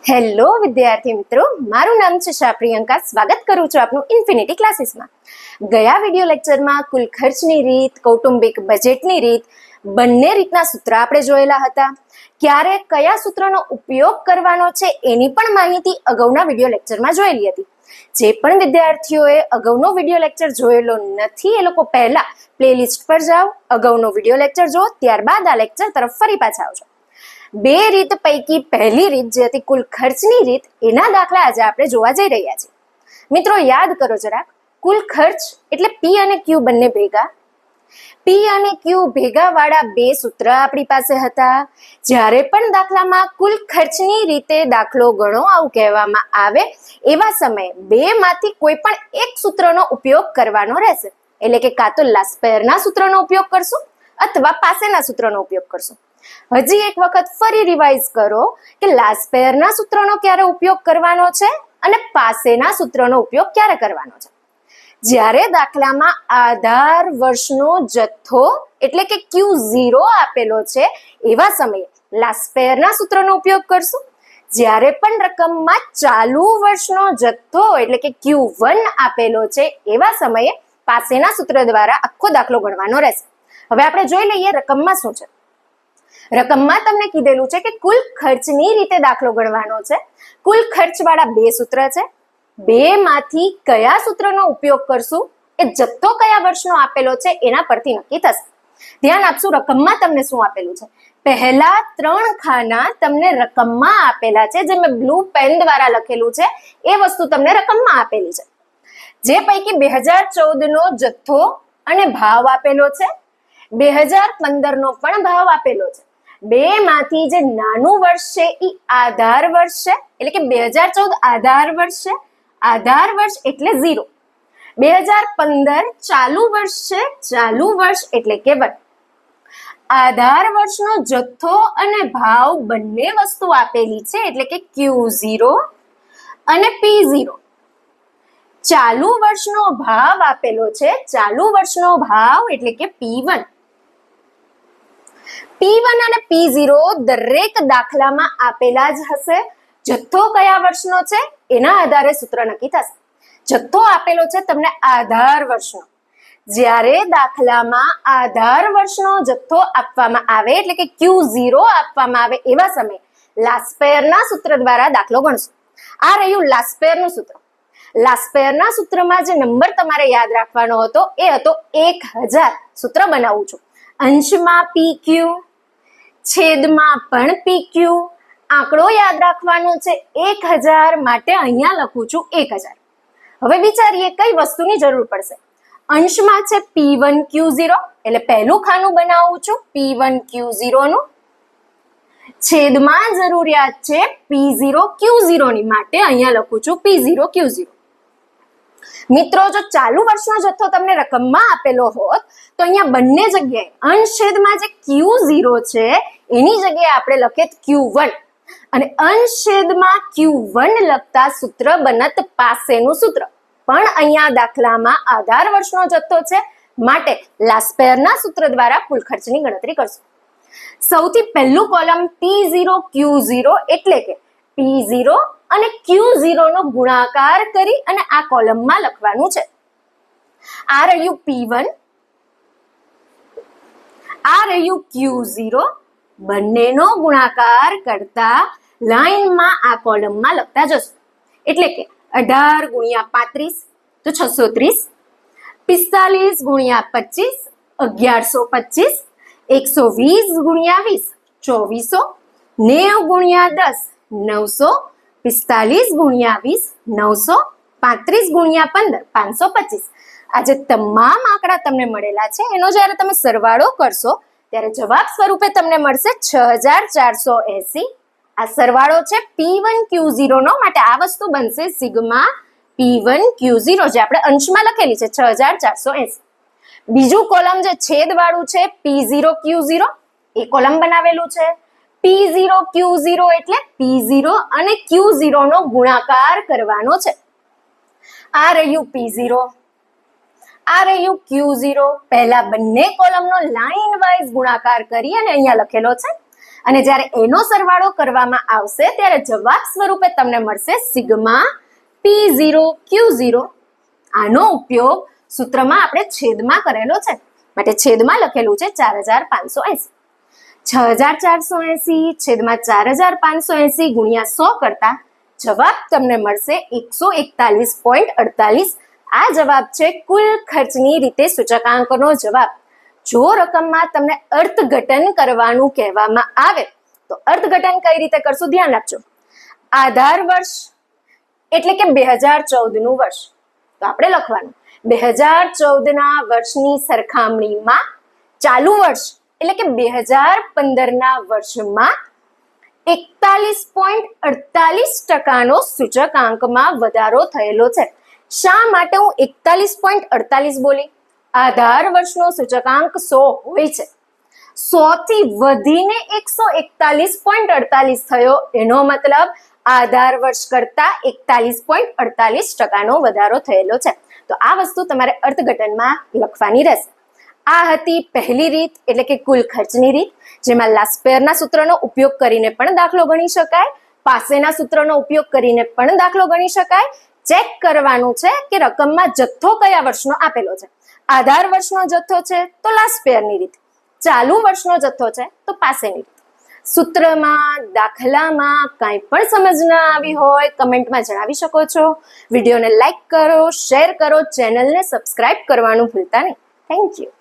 Hello વિદ્યાર્થી મિત્રો, મારું નામ છે શાહ પ્રિયંકા. સ્વાગત કરું છું આપનું ઇન્ફિનિટી ક્લાસીસમાં. ગયા વિડીયો લેક્ચરમાં કુલ ખર્ચની રીત, કૌટુંબિક બજેટની રીત, બંને રીતના સૂત્ર આપણે જોયેલા હતા. ક્યારે કયા સૂત્રનો ઉપયોગ કરવાનો છે એની પણ માહિતી અગાઉના વિડીયો લેક્ચરમાં જોયેલી હતી. જે પણ વિદ્યાર્થીઓએ અગાઉનો વિડીયો લેક્ચર જોયેલો નથી એ લોકો પહેલા પ્લેલિસ્ટ પર જાઓ, અગાઉનો વિડીયો લેક્ચર જુઓ, ત્યારબાદ આ લેક્ચર તરફ ફરી પાછા આવજો. બે રીત પૈકી પહેલી રીત જે હતી કુલ ખર્ચની રીત, એના દાખલા આજે આપણે જોવા જઈ રહ્યા છીએ. મિત્રો યાદ કરો જરાક, કુલ ખર્ચ એટલે પી અને ક્યુ બંને ભેગા. પી અને ક્યુ ભેગા વાળા બે સૂત્ર આપણી પાસે હતા. જ્યારે પણ દાખલામાં કુલ ખર્ચની રીતે દાખલો ગણો આવું કહેવામાં આવે એવા સમયે બે માંથી કોઈ પણ એક સૂત્રનો ઉપયોગ કરવાનો રહેશે. એટલે કે કાં તો લાસ્પેરના સૂત્રનો ઉપયોગ કરશું અથવા પાસેના સૂત્રનો ઉપયોગ કરશું. હજી એક વખત ફરી રિવાઇઝ કરો કે લાસ્પેરના સૂત્રનો ક્યારે ઉપયોગ કરવાનો છે અને પાસેના સૂત્રનો ઉપયોગ ક્યારે કરવાનો છે. જ્યારે દાખલામાં આધાર વર્ષનો જથ્થો એટલે કે Q0 આપેલો છે એવા સમયે લાસ્પેરના સૂત્રનો ઉપયોગ કરશું. જ્યારે પણ રકમમાં ચાલુ વર્ષનો જથ્થો એટલે કે Q1 આપેલો છે એવા સમયે પાસેના સૂત્ર દ્વારા આખો દાખલો ગણવાનો રહેશે. હવે આપણે જોઈ લઈએ રકમમાં શું છે. રકમમાં તમને કીધેલું છે કે કુલ ખર્ચની રીતે દાખલો ગણવાનો છે. કુલ ખર્ચ વાળા બે સૂત્ર છે. બે માંથી કયા સૂત્રનો ઉપયોગ કરશું એ જથ્થો કયા વર્ષનો આપેલો છે એના પરથી નક્કી થશે. ધ્યાન આપશું, રકમમાં તમને શું આપેલું છે. પહેલા 3 ખાના તમને રકમમાં આપેલા છે, જે મેં બ્લુ પેન દ્વારા લખેલું છે એ વસ્તુ તમને રકમમાં આપેલી છે. જે પૈકી 2014 નો જથ્થો અને ભાવ આપેલો છે, 2015 નો પણ ભાવ આપેલો છે. બે માંથી જે નાનું વર્ષ છે એ આધાર વર્ષ છે, એટલે કે 2014 આધાર વર્ષ છે. આધાર વર્ષ એટલે 0. 2015 ચાલુ વર્ષ છે, ચાલુ વર્ષ એટલે કે 1. આધાર વર્ષનો જથ્થો અને ભાવ બંને વસ્તુ આપેલી છે, એટલે કે Q0 અને P0. ચાલુ વર્ષનો ભાવ આપેલો છે, ચાલુ વર્ષનો ભાવ એટલે કે P1. P1 અને P0 દરેક દાખલામાં આપેલા જ હશે. જથ્થો કયા વર્ષનો છે એના આધારે સૂત્ર નક્કી થશે. જથ્થો આપેલો છે તમને આધાર વર્ષનો. જ્યારે દાખલામાં આધાર વર્ષનો જથ્થો આપવામાં આવે એટલે કે Q0 આપવામાં આવે એવા સમયે લાસ્પેરના સૂત્ર દ્વારા દાખલો ગણશું. આ રહ્યું લાસ્પેરનું સૂત્ર. લાસ્પેરના સૂત્રમાં જે નંબર તમારે યાદ રાખવાનો હતો એ હતો 1000. સૂત્ર બનાવું છું. અંશમાં PQ, છેદમાં પણ PQ. આંકડો યાદ રાખવાનો છે 1000 માટે અહીંયા લખું છું 1000. હવે વિચારીએ કઈ વસ્તુની જરૂર પડશે. અંશમાં છે P1Q0 એટલે પહેલું ખાનું બનાવું છું P1Q0 નું. છેદમાં જરૂરિયાત છે P0Q0 ની માટે અહીંયા લખું છું P0Q0. મિત્રો જો ચાલુ વર્ષનો જથ્થો તમને રકમમાં આપેલો હોત તો અહીંયા બંને જગ્યાએ અંશ છેદમાં જે Q0 છે એની જગ્યાએ આપણે લખીએ Q1 અને અંશ છેદમાં Q1 લખતા સૂત્ર બનત પાસેનું સૂત્ર. પણ અહીંયા દાખલામાં આધાર વર્ષનો જથ્થો છે માટે લાસ્પેરના સૂત્ર દ્વારા કુલ ખર્ચની ગણતરી કરશું. સૌથી પહેલું કોલમ P0Q0 એટલે કે P0 અને Q0 નો ગુણાકાર કરી અને આ કોલમમાં લખવાનું છે. આ રહ્યું P1, આ રહ્યું Q0. બંનેનો ગુણાકાર કરતા લાઈનમાં આ કોલમમાં લખતા જશું. એટલે કે 18 ગુણ્યા 35 તો 630, 45 ગુણ્યા 25 1125, 120 ગુણ્યા 20 2400, 90 ગુણ્યા 10 900, 45 ગુણ્યા 20 900, 35 ગુણ્યા 15 525. આ જે તમામ આંકડા તમને મળેલા છે એનો જ્યારે તમે સરવાળો કરશો ત્યારે જવાબ સ્વરૂપે તમને મળશે 6480. આ સરવાળો છે P1Q0 નો, માટે આ વસ્તુ બનશે સિગ્મા P1Q0 જે આપણે અંશમાં લખેલી છે 6480. બીજું કોલમ જે છેદ વાળું છે P0Q0 એ કોલમ બનાવેલું છે. P0Q0 એટલે P0 અને Q0 નો ગુણાકાર કરવાનો છે. આ રહ્યું P0, આ રહ્યું Q0. પહેલા બંને કોલમનો લાઈન વાઇઝ ગુણાકાર કરી અને અહીંયા લખેલો છે. અને જ્યારે એનો સરવાળો કરવામાં આવશે ત્યારે જવાબ સ્વરૂપે તમને મળશે સિગ્મા P0Q0. આનો ઉપયોગ સૂત્રમાં આપણે છેદમાં કરેલો છે, માટે છેદમાં લખેલું છે 4580. 6480 છેદમાં 4580 ગુણ્યા 100 કરતા જવાબ તમને મળશે 141.48. આ જવાબ છે કુલ ખર્ચની રીતે સૂચકાંકનો જવાબ. જો રકમમાં તમને અર્થઘટન કરવાનું કહેવામાં આવે તો અર્થઘટન કઈ રીતે કરશું ધ્યાન રાખજો. આધાર વર્ષ એટલે કે 2014 નું વર્ષ, તો આપણે લખવાનું 2014 ના વર્ષની સરખામણીમાં ચાલુ વર્ષ એટલે કે 2015 ના વર્ષમાં 41.48% સૂચકાંકમાં વધારો થયેલો છે. શા માટે હું 41.48 બોલી? આધાર વર્ષનો સૂચકાંક 100 હોય છે, 100 થી વધીને 141.48 થયો, એનો મતલબ આધાર વર્ષ કરતા 41.48% વધારો થયેલો છે. તો આ વસ્તુ તમારે અર્થઘટનમાં લખવાની રહેશે. આ હતી પહેલી રીત એટલે કે કુલ ખર્ચની રીત, જેમાં લાસ્પેરના સૂત્રનો ઉપયોગ કરીને પણ દાખલો ગણી શકાય, પાસેના સૂત્રનો ઉપયોગ કરીને પણ દાખલો ગણી શકાય. ચેક કરવાનું છે કે રકમમાં જથ્થો કયા વર્ષનો આપેલો છે. આધાર વર્ષનો જથ્થો છે તો લાસ્પેરની રીત, ચાલુ વર્ષનો જથ્થો છે તો પાસેની રીત. સૂત્રમાં દાખલામાં કાંઈ પણ સમજ ના આવી હોય કમેન્ટમાં જણાવી શકો છો. વિડીયોને લાઈક કરો, શેર કરો, ચેનલને સબસ્ક્રાઇબ કરવાનું ભૂલતા નહીં. Thank you.